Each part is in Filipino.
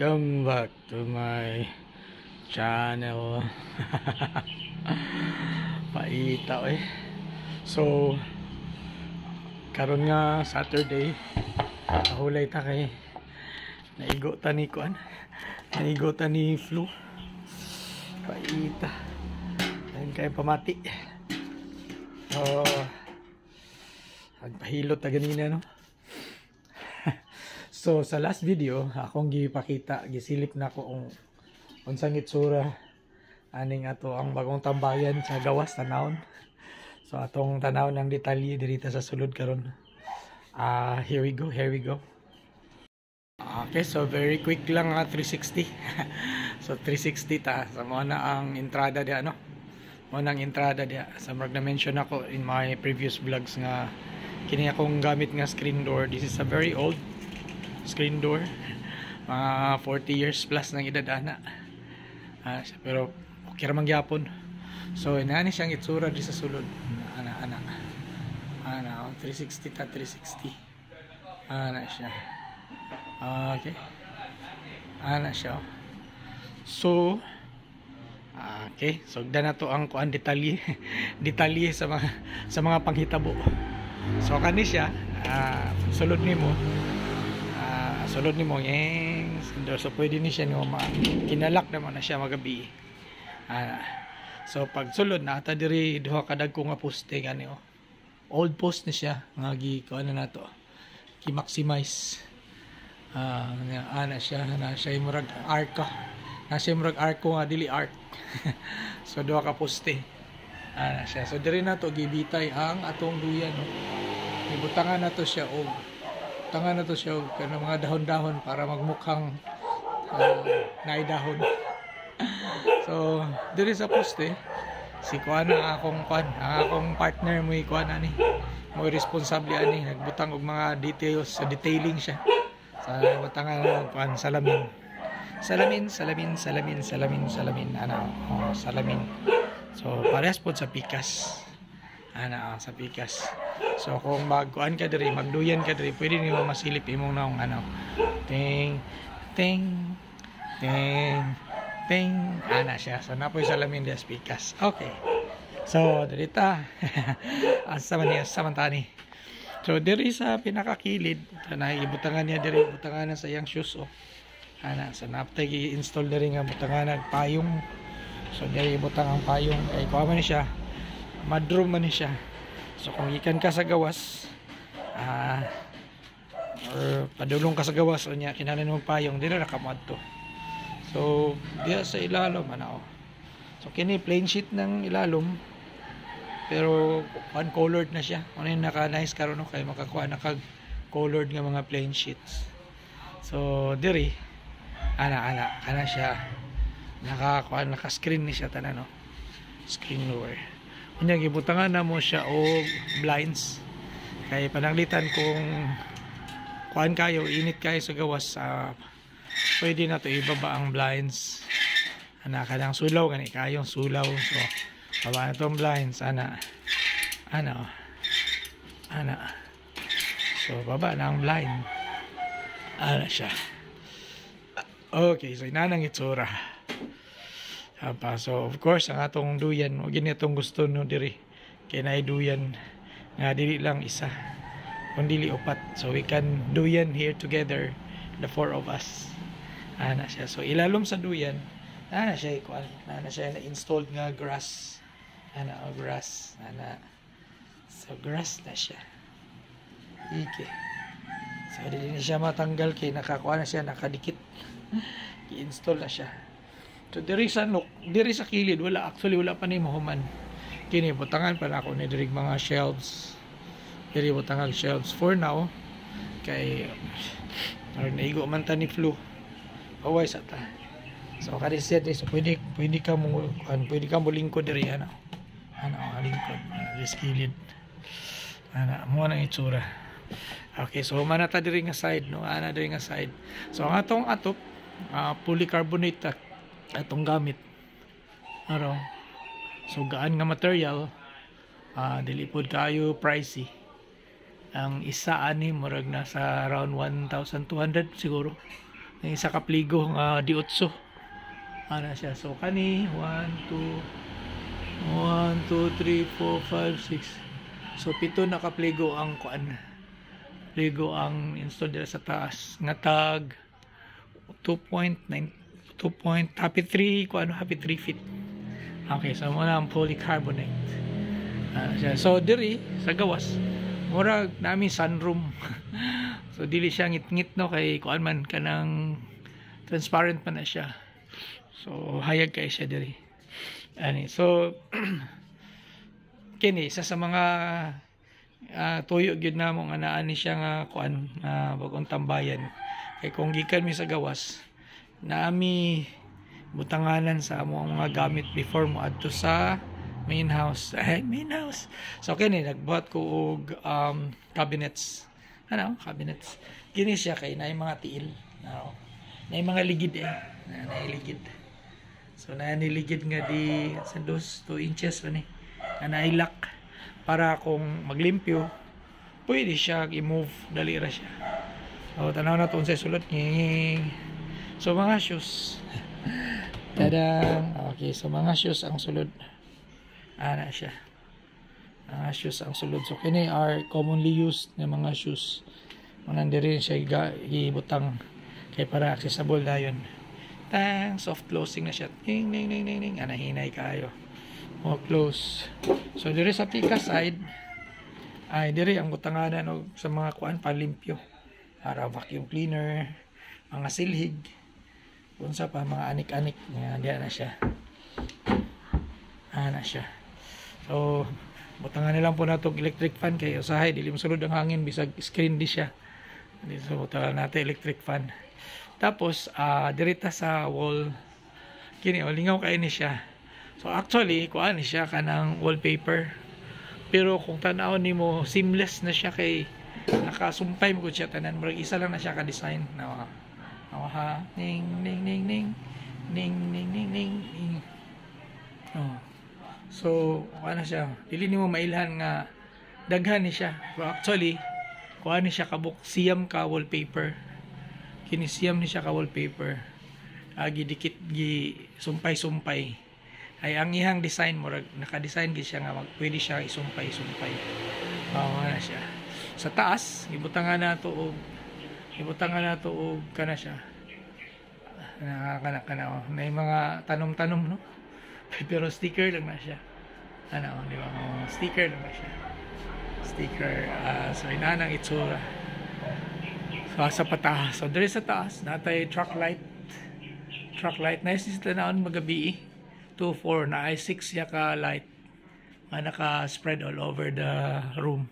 Welcome back to my channel. Paita eh. So karon nga Saturday, kahulay ta kay naigo ta ni kuan. Naigo ta ni flu. Paita. Ayun kay pamati. Nagpahilot ta ganina no. So sa last video akong gipakita, gisilip na ko kung unsang itsura aning ato ang bagong tambayan sa gawas tanawon. So atong tanawon ng detalye dirita sa sulod karon. Here we go. Okay, so very quick lang 360. So 360 ta sa mo na ang entrada dia no. Mo nang entrada dia. Sa na mention ako in my previous vlogs nga kini akong gamit nga screen door. This is a very old screen door, 40 years plus nang edad ana. Pero okay ra man gyapon. So inani siyang itsura di sa sulod ana 360 ta 360 ana siya. Okay, ana siya. So okay, so na to ang kuan detalye detalye sa mga panghitabo. So kani siya sulod nimo sulod ni mo yung so pwede ni siya kinalak naman na siya magabi. So pag sulod na ata diri duha kadag ko nga poste gani old post ni siya nga gi ano na to ki-maximize ana siya na siya murag arca na siya murag arco nga dili arc. So duha ka poste ana siya. So diri na to gibitay ang atong duyan no. Ibutangan na to siya tangan na to siya kana mga dahon-dahon para magmukhang naidahon. So diri sa poste si kuan ang akong partner mo kuan ani mo responsable ani nagbutang og mga details sa detailing siya sa butangan kuan salamin salamin. So parehas pod sa pikas sa pikas. So kung magkuan ka diri, magduyan ka diri, pwede nimo masilip imong naong ting ana siya. So napoy salamin des pikas. Okay. So dirita asa man tani. So diri sa pinakakilid na ibutangan niya diri, butangan na sa iyang shoes ana sa naptay gi-install diri nga butangan nagpayong. So diri ibutang ang payong kay kuha man ni siya. Madrum man siya. So kung ikan ka sa gawas or padulong ka sa gawas o niya kinahanglan mong payong dili ra ka moadto. So diya sa ilalom so kini plain sheet ng ilalom pero uncolored na siya. Ano yung naka nice karon no kay makakuha na kag colored nga mga plain sheets. So diri ana siya naka screen ni siya tanan no. Screen door. Kunya gibutangan na mo siya og blinds kay pananglitan kung kuan kayo init kayo sa gawas pwede na to ibaba ang blinds ana kanang sulaw gani kayong sulaw. So baba na tong blinds ana so baba na ang blind ana siya. Okay, so inanang itsura. So of course ang atong duyan o gini atong gusto no diri kay naay duyan nga dili lang isa kundi dili upat. So we can duyan here together the four of us ana siya. So ilalom sa duyan ana siya na installed nga grass grass so grass na siya so dili na siya matanggal kay nakakuha na siya nakadikit i-install na siya. So diri sa kilid wala pa ni mahuman. Kini butangan pa na ako ni diri mga shelves. Diri butangag shelves for now kay naigo man ta ni flu. Away sa ta. So kadi set so pwede ka mo lingkod diri lingkod diri sa kilid. Mo nang itsura. Okay, so mana ta diri nga side no, diri nga side. So ang atong atop polycarbonate atong gamit so gaan nga material dili pod kayo pricey. Ang isa ani murag na sa around 1,200 siguro Yung isa ka pligo nga diotso. Ana siya. So kani 1 2 3 4 5 6. So pito na ka pligo ang kuan. Pligo ang install dira sa taas nga tag 2.9 happy 3 kuan happy 3 feet. Okay, so muna ang polycarbonate. Siya. So diri sa gawas murag nami sunroom. So dili siya ngit-ngit no kay kuan man kanang transparent man na siya. So hayag kay siya diri. Ani so kini isa sa mga tuyo gyud namo nga naa ni siya nga kuan bagong tambayan. Kay kung gikan mi sa gawas naami butanganan sa among mga gamit before mo adto sa main house. So kini nagbuhat ko og cabinets. Cabinets. Kini siya kay naay mga tiil. Naay mga ligid naay ligid. So naay ligid nga di sa 2 inches ani. Naay lock para kung maglimpyo pwede siya i-move dali ra siya. So tanaw na tun sa sulod nging. So mga shoes. Tadang. Okay, so mga shoes ang sulod. Ana siya. Mga shoes ang sulod. So kini are commonly used na mga shoes. Manan diri siya ibutang kay para accessible dayon. Tang soft closing na siya. Ning ning ning ning ning. Ana hinay kayo. Mo close. So diri sa pika side ay diri ang butanganan og sa mga kuan palimpyo. Para vacuum cleaner, mga silhig. Unsa pa mga anik-anik nga diya na siya. Ana siya. So butangan nilang po natong electric fan kay usahay dili mosulod ang hangin bisag screen di siya. So butangan natin electric fan. Tapos dirita sa wall kini lingaw kay ni siya. So actually kuan ni siya kanang wallpaper. Pero kung tan-aw nimo seamless na siya kay nakasumpay mo gud siya tanan murag isa lang na siya ka design na ha ning ning ning ning ning ning ning ning ning. So ano siya dili nimo mailhan nga daghan ni siya. Pero actually kuan ni siya kabuk siyam ka wallpaper. Kini siyam ni siya ka wallpaper. Gidikit gi sumpay-sumpay. Ay ang ihang design murag naka-design gid siya nga pwede siya isumpay-sumpay. Ano siya. Sa taas ibutangan nato og kana siya. Kana may mga tanom-tanom no. Pero sticker lang na siya. Di ba? Sticker lang na siya. Sticker so inanang itsura. So sa pataas. So diri sa taas natay truck light. Nice is tanawon magabi. 2-4 na ay 6 ya ka light. Naka spread all over the room.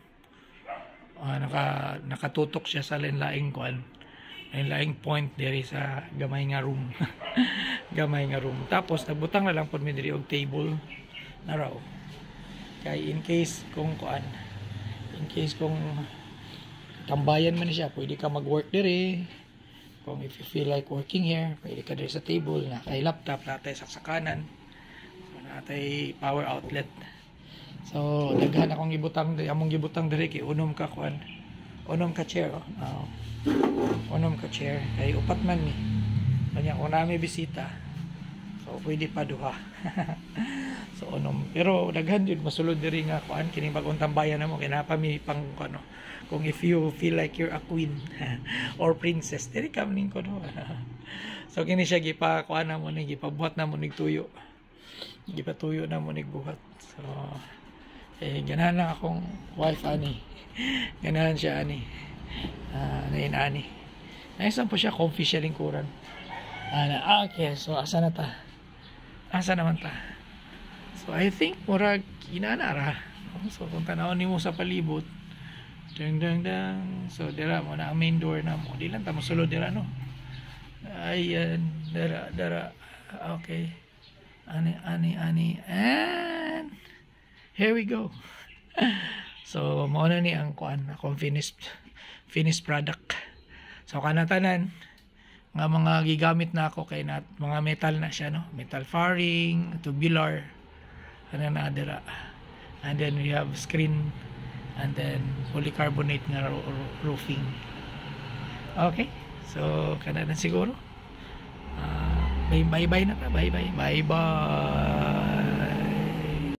Nakatutok siya sa lain-laing kuan. Lain-laing point diri sa gamay nga room. Gamay nga room. Tapos nagbutang na lang pud mi diri og table na raw. Kay in case kung tambayan man siya, pwede ka mag-work diri. Kung if you feel like working here, pwede ka diri sa table na kay laptop natay saksakanan. So natay power outlet. So daghan akong gibutang diri kay unom ka chair unom ka chair kay upat man ni kanya kung na may bisita so pwede pa duha. So unom pero daghan jud masulod diri nga kuan kini bagong tambayan namo kay napami pang ano kung if you feel like you're a queen or princess diri ka ning kuno. So kini siya gipakuan namo ni gipabuhat namo nig tuyo gipatuyo namo nig buhat. So ganahan lang akong wife ani. Ganahan siya ani. Ani. Naisan po siya comfy siya lingkuran. Okay, so asa naman ta? So I think murag inanara. So kung tanawon nimo sa palibot. Dang. So dira mo na ang main door na mo. Di lang ta mosulod dira no. Ayan, dara. Okay. Ani. And here we go. So mao na ni ang kuan akong finished product. So kanatanan nga mga gigamit na ako kay mga metal na siya no, metal fairing, tubular, na dira. And then we have screen and then polycarbonate nga roofing. Okay, So kana na siguro. Bye bye na ka. Bye bye. Bye bye.